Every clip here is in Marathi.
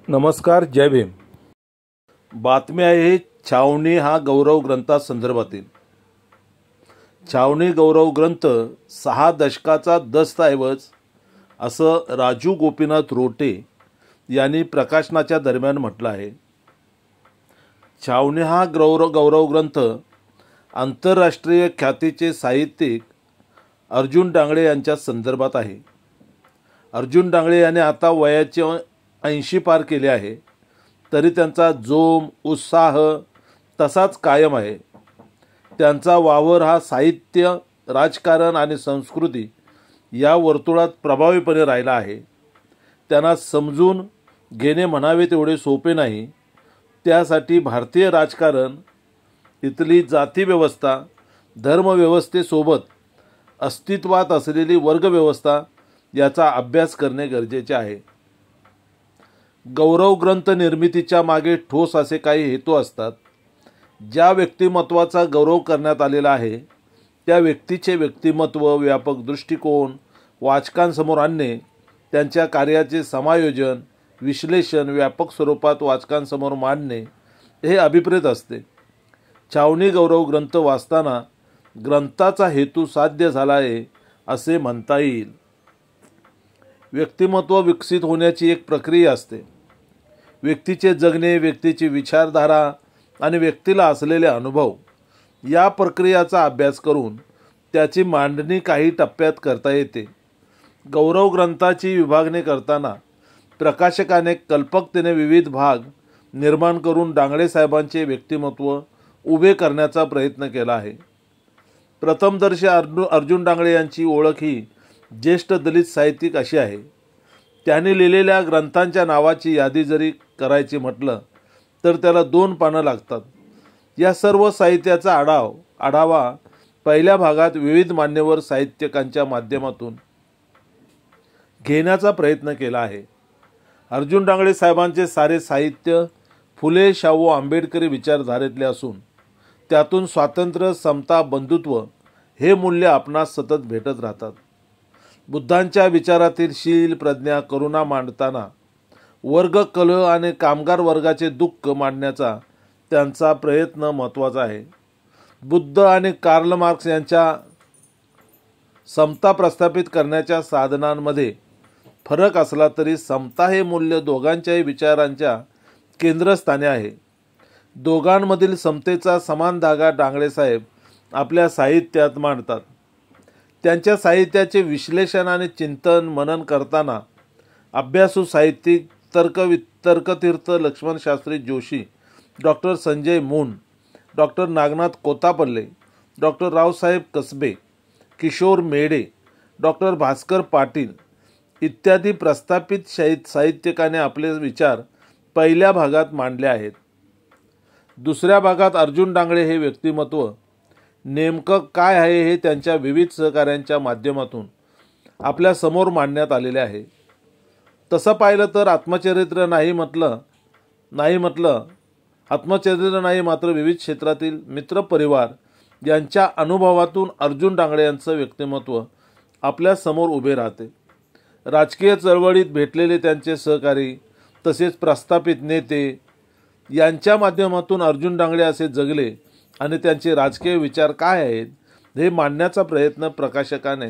नमस्कार, जय भीम. बातमी आहे छावणी हा गौरव ग्रंथासंदर्भातील. छावणी गौरव ग्रंथ 6 दशकाचा दस्तऐवज असं राजू गोपीनाथ रोटे यांनी प्रकाशनाच्या दरम्यान म्हटलं आहे. छावणी हा गौरव ग्रंथ आंतरराष्ट्रीय ख्यातीचे साहित्यिक अर्जुन डांगळे यांच्या संदर्भात आहे. अर्जुन डांगळे यांनी आता वयाचे 80 पार केले आहे, तरी त्यांचा जोम उत्साह तसाच कायम आहे. त्यांचा वावर हा साहित्य, राजकारण आणि संस्कृती या वर्तुळात प्रभावीपणे राहिला आहे. त्यांना समजून घेणे म्हणावे तेवढे सोपे नाही. त्यासाठी भारतीय राजकारण, इथली जातीव्यवस्था, धर्मव्यवस्थेसोबत अस्तित्वात असलेली वर्गव्यवस्था याचा अभ्यास करणे गरजेचे आहे. गौरव ग्रंथ निर्मितीच्या मागे ठोस असे काही हेतू असतात. ज्या व्यक्तिमत्वाचा गौरव करण्यात आलेला आहे त्या व्यक्तीचे व्यक्तिमत्व, व्यापक दृष्टिकोन वाचकांसमोर आणणे, त्यांच्या कार्याचे समायोजन, विश्लेषण व्यापक स्वरूपात वाचकांसमोर मांडणे हे अभिप्रेत असते. छावणी गौरव ग्रंथ वाचताना ग्रंथाचा हेतू साध्य झाला आहे असे म्हणता येईल. व्यक्तिमत्व विकसित होण्याची एक प्रक्रिया असते. व्यक्तीचे जगणे, व्यक्तीची विचारधारा आणि व्यक्तीला असलेले अनुभव या प्रक्रियाचा अभ्यास करून त्याची मांडणी काही टप्प्यात करता येते. गौरव ग्रंथाची विभागणी करताना प्रकाशकाने कल्पकतेने विविध भाग निर्माण करून डांगळे साहेबांचे व्यक्तिमत्व उभे करण्याचा प्रयत्न केला आहे. प्रथमदर्शी अर्जुन डांगळे यांची ओळख ही ज्येष्ठ दलित साहित्यिक अशी आहे. त्यांनी लिहिलेल्या ग्रंथांच्या नावाची यादी जरी करायची म्हटलं तर त्याला 2 पानं लागतात. या सर्व साहित्याचा आढावा पहिल्या भागात विविध मान्यवर साहित्यिकांच्या माध्यमातून घेण्याचा प्रयत्न केला आहे. अर्जुन डांगळे साहेबांचे सारे साहित्य फुले शाहू आंबेडकरी विचारधारेतले असून त्यातून स्वातंत्र्य, समता, बंधुत्व हे मूल्य आपणास सतत भेटत राहतात. बुद्धांच्या विचारातील शील, प्रज्ञा, करुणा मांडताना वर्ग कलह आणि कामगार वर्गाचे दुःख मांडण्याचा त्यांचा प्रयत्न महत्त्वाचा आहे. बुद्ध आणि कार्ल मार्क्स यांच्या समता प्रस्थापित करण्याच्या साधनांमध्ये फरक असला तरी समता हे मूल्य दोघांच्याही विचारांच्या केंद्रस्थानी आहे. दोघांमधील समतेचा समान धागा डांगळे साहेब आपल्या साहित्यात मांडतात. त्यांच्या साहित्याचे विश्लेषण आणि चिंतन मनन करताना अभ्यासू साहित्यिक Tarkatirtha Laxmanshastri Joshi, doctor Sanjay Moon, doctor Nagnath Kotapalle, doctor Raosaheb Kasbe, Kishor Medhe, doctor Bhaskar Patil इत्यादी प्रस्थापित साहित्यिकाने आपले विचार पहिल्या भागात मांडले आहेत. दुसऱ्या भागात अर्जुन डांगळे हे व्यक्तिमत्व नेमकं काय आहे हे त्यांच्या विविध सहकाऱ्यांच्या माध्यमातून आपल्या समोर मांडण्यात आलेले आहे. तसं पाहिलं तर आत्मचरित्र नाही मात्र विविध क्षेत्रातील मित्रपरिवार यांच्या अनुभवातून अर्जुन डांगळे यांचं व्यक्तिमत्व आपल्या समोर उभे राहते. राजकीय चळवळीत भेटलेले त्यांचे सहकारी तसेच प्रस्थापित नेते यांच्या माध्यमातून अर्जुन डांगळे असे जगले आणि त्यांचे राजकीय विचार काय आहेत हे मांडण्याचा प्रयत्न प्रकाशकाने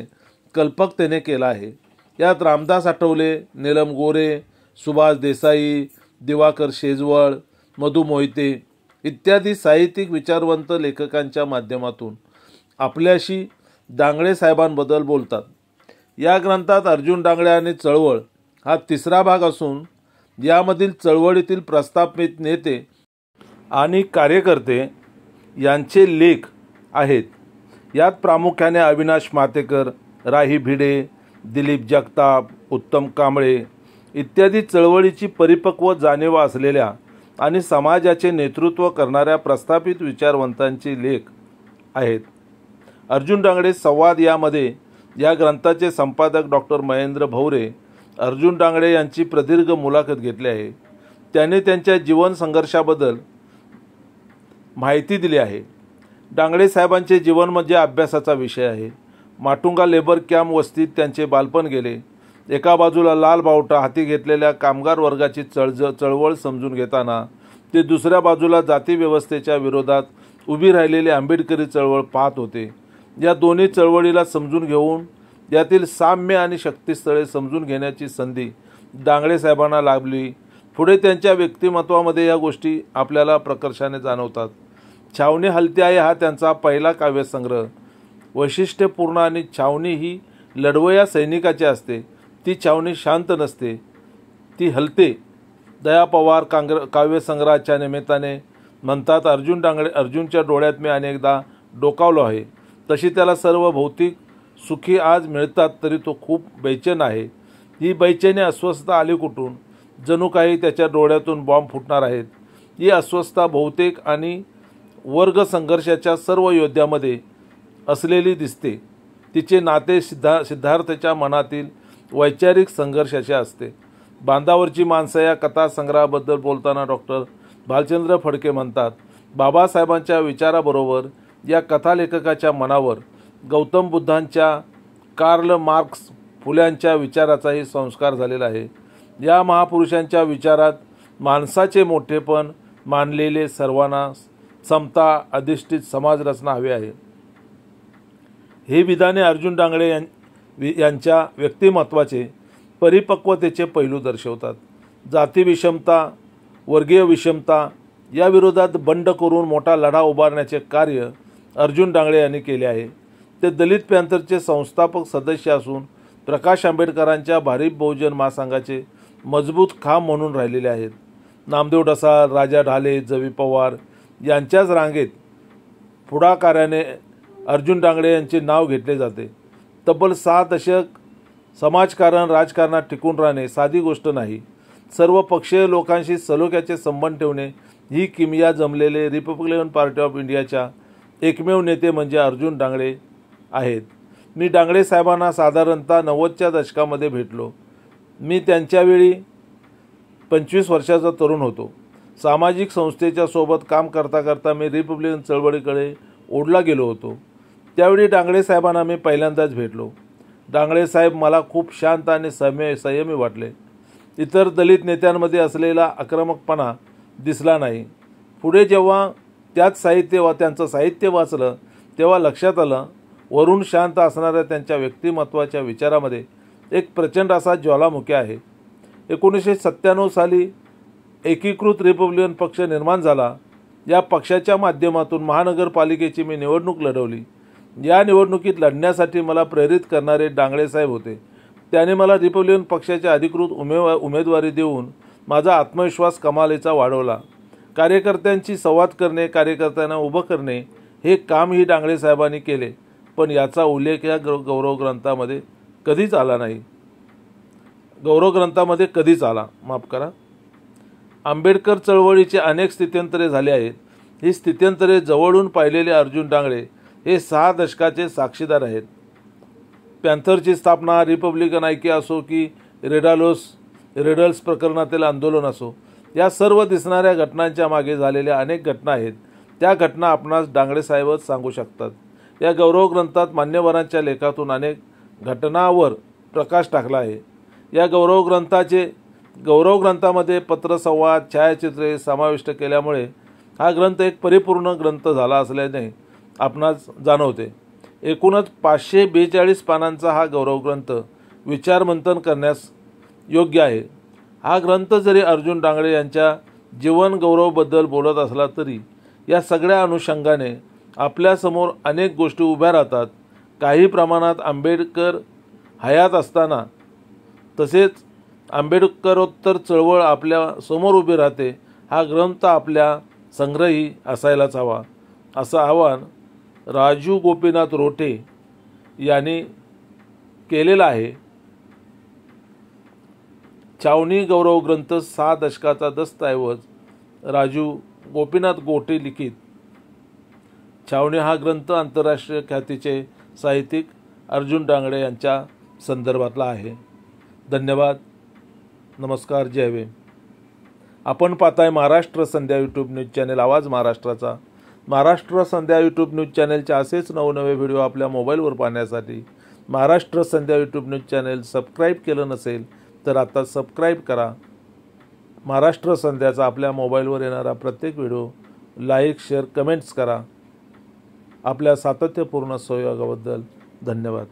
कल्पकतेने केला आहे. यात रामदास आठवले, नीलम गोरे, सुभाष देसाई, दिवाकर शेजवळ, मधु मोहिते इत्यादी साहित्यिक विचारवंत लेखकांच्या माध्यमातून आपल्याशी डांगळे साहेबांबद्दल बोलतात. या ग्रंथात अर्जुन डांगळे आणि चळवळ हा 3रा भाग असून यामधील चळवळीतील प्रस्थापित नेते आणि कार्यकर्ते यांचे लेख आहेत. यात प्रामुख्याने अविनाश मातेकर, राही भिडे, दिलीप जगताप, उत्तम कांबळे इत्यादी चळवळीची परिपक्व जाणीव असलेल्या आणि समाजाचे नेतृत्व करणाऱ्या प्रस्थापित विचारवंतांचे लेख आहेत. अर्जुन डांगळे संवाद यामध्ये या ग्रंथाचे संपादक डॉक्टर महेंद्र भवरे अर्जुन डांगळे यांची प्रदीर्घ मुलाखत घेतली आहे. त्याने त्यांच्या जीवन संघर्षाबद्दल माहिती दिली आहे. डांगळे साहेबांचे जीवन म्हणजे अभ्यासाचा विषय आहे. माटुंगा लेबर कॅम्प वस्तीत त्यांचे बालपण गेले. एका बाजूला लाल बावटा हाती घेतलेल्या कामगार वर्गाची चळवळ समजून घेताना ते दुसऱ्या बाजूला जाती व्यवस्थेच्या विरोधात उभी राहिलेली आंबेडकरी चळवळ पाहत होते. या दोन्ही चळवळीला समजून घेऊन यातील साम्य आणि शक्तिस्थळे समजून घेण्याची संधी डांगळे साहेबांना लाभली. पुढे त्यांच्या व्यक्तिमत्वामध्ये या गोष्टी आपल्याला प्रकर्षाने जाणवतात. छावणी हलती आहे हा त्यांचा पहिला काव्यसंग्रह वैशिष्ट्यपूर्ण आणि छावणी ही लढवया सैनिकाची असते. ती छावणी शांत नसते, ती हलते. दया पवार काव्यसंग्रहाच्या निमित्ताने म्हणतात, अर्जुनच्या डोळ्यात मी अनेकदा डोकावलो आहे. तशी त्याला सर्व भौतिक सुखी आज मिळतात तरी तो खूप बेचैन आहे. ही बेचैनी अस्वस्थता आली कुठून? जणू काही त्याच्या डोळ्यातून बॉम्ब फुटणार आहेत. ही अस्वस्थता बहुतेक आणि वर्ग संघर्षाच्या सर्व योद्ध्यामध्ये असलेली दिसते. तिचे नाते सिद्धार्थच्या मनातील वैचारिक संघर्षाचे असते. बांधावरची माणसं या कथासंग्रहाबद्दल बोलताना डॉक्टर भालचंद्र फडके म्हणतात, बाबासाहेबांच्या विचाराबरोबर या कथालेखकाच्या मनावर गौतम बुद्धांच्या, कार्ल मार्क्स, फुल्यांच्या विचाराचाही संस्कार झालेला आहे. या महापुरुषांच्या विचारात माणसाचे मोठेपण मानलेले सर्वांना समता अधिष्ठित समाजरचना हवी आहे. हे विधाने अर्जुन डांगळे यांच्या व्यक्तिमत्वाचे परिपक्वतेचे पैलू दर्शवतात. जाती विषमता, वर्गीय विषमता या विरोधात बंड करून मोठा लढा उभारण्याचे कार्य अर्जुन डांगळे यांनी केले आहे. ते दलित पॅंथरचे संस्थापक सदस्य असून प्रकाश आंबेडकरांच्या भारिप बहुजन महासंघाचे मजबूत खांब म्हणून राहिलेले आहेत. नामदेव ढसाळ, राजा ढाले, जवी पवार यांच्याच रांगेत पुढाकाराने अर्जुन डांगळे यांचे नाव घेतले जाते. तब्बल 6 दशक समाजकारण राजकारणात टिकून राहणे साधी गोष्ट नाही. सर्व पक्षीय लोकांशी सलोख्याचे संबंध ठेवणे ही किमया जमलेले रिपब्लिकन पार्टी ऑफ इंडियाच्या एकमेव नेते म्हणजे अर्जुन डांगळे आहेत. मी डांगळे साहेबांना साधारणतः 90च्या दशकामध्ये भेटलो. मी त्यांच्यावेळी 25 वर्षाचा तरुण होतो. सामाजिक संस्थेच्या सोबत काम करता करता मी रिपब्लिकन चळवळीकडे ओढला गेलो होतो. त्यावेळी डांगळे साहेबांना मी पहिल्यांदाच भेटलो. डांगळे साहेब मला खूप शांत आणि संयमी वाटले. इतर दलित नेत्यांमध्ये असलेला आक्रमकपणा दिसला नाही. पुढे जेव्हा त्यांचं साहित्य वाचलं तेव्हा लक्षात आलं, वरून शांत असणाऱ्या त्यांच्या व्यक्तिमत्वाच्या विचारामध्ये एक प्रचंड असा ज्वालामुखी आहे. 1997 साली एकीकृत रिपब्लिकन पक्ष निर्माण झाला. या पक्षाच्या माध्यमातून महानगरपालिकेची मी निवडणूक लढवली. या निवडणुकीत लढण्यासाठी मला प्रेरित करणारे डांगळे साहेब होते. त्याने मला रिपब्लिकन पक्षाच्या अधिकृत उमेदवारी देऊन माझा आत्मविश्वास कमालीचा वाढवला. कार्यकर्त्यांशी संवाद करणे, कार्यकर्त्यांना उभं करणे हे कामही डांगळे साहेबांनी केले, पण याचा उल्लेख या गौरवग्रंथामध्ये कधीच आला नाही. माफ करा. आंबेडकर चळवळीचे अनेक स्थित्यंतरे झाले आहेत. ही स्थित्यंतरे जवळून पाहिलेले अर्जुन डांगळे हे 6 दशकाचे साक्षीदार आहेत. पॅंथरची स्थापना, रिपब्लिकन ऐक्य असो की रेडल्स प्रकरणातील आंदोलन असो, या सर्व दिसणाऱ्या घटनांच्या मागे झालेल्या अनेक घटना आहेत. त्या घटना आपणास डांगळे साहेबच सांगू शकतात. या गौरवग्रंथात मान्यवरांच्या लेखातून अनेक घटनांवर प्रकाश टाकला आहे. या गौरवग्रंथामध्ये पत्रसंवाद, छायाचित्रे समाविष्ट केल्यामुळे हा ग्रंथ एक परिपूर्ण ग्रंथ झाला असल्याने आपणास जाणवते. एकूणच 542 पानांचा हा गौरवग्रंथ विचारमंथन करण्यास योग्य आहे. हा ग्रंथ जरी अर्जुन डांगळे यांच्या जीवन गौरवबद्दल बोलत असला तरी या सगळ्या अनुषंगाने आपल्यासमोर अनेक गोष्टी उभ्या राहतात. काही प्रमाणात आंबेडकर हयात असताना तसेच आंबेडकरोत्तर चळवळ आपल्या समोर उभी राहते. हा ग्रंथ आपल्या संग्रही असायलाच हवा, असं आवाहन राजू गोपीनाथ रोठे यांनी केलेलं आहे. छावणी गौरव ग्रंथ 6 दशकाचा दस्तऐवज राजू गोपीनाथ गोटे लिखित छावणी हा ग्रंथ आंतरराष्ट्रीय ख्यातीचे साहित्यिक अर्जुन डांगळे यांच्या संदर्भातला आहे. धन्यवाद. नमस्कार. जय भीम. आपण पाहताय महाराष्ट्र संध्या यूट्यूब न्यूज चॅनेल, आवाज महाराष्ट्राचा. महाराष्ट्र संध्या यूट्यूब न्यूज चॅनेलचे असेच नवनवे व्हिडिओ आपल्या मोबाईलवर पाहण्यासाठी महाराष्ट्र संध्या यूट्यूब न्यूज चॅनेल सबस्क्राईब केलं नसेल तर आता सबस्क्राईब करा. महाराष्ट्र संध्याचा आपल्या मोबाईलवर येणारा प्रत्येक व्हिडिओ लाईक, शेअर, कमेंट्स करा. आपल्या सातत्यपूर्ण सहयोगाबद्दल धन्यवाद.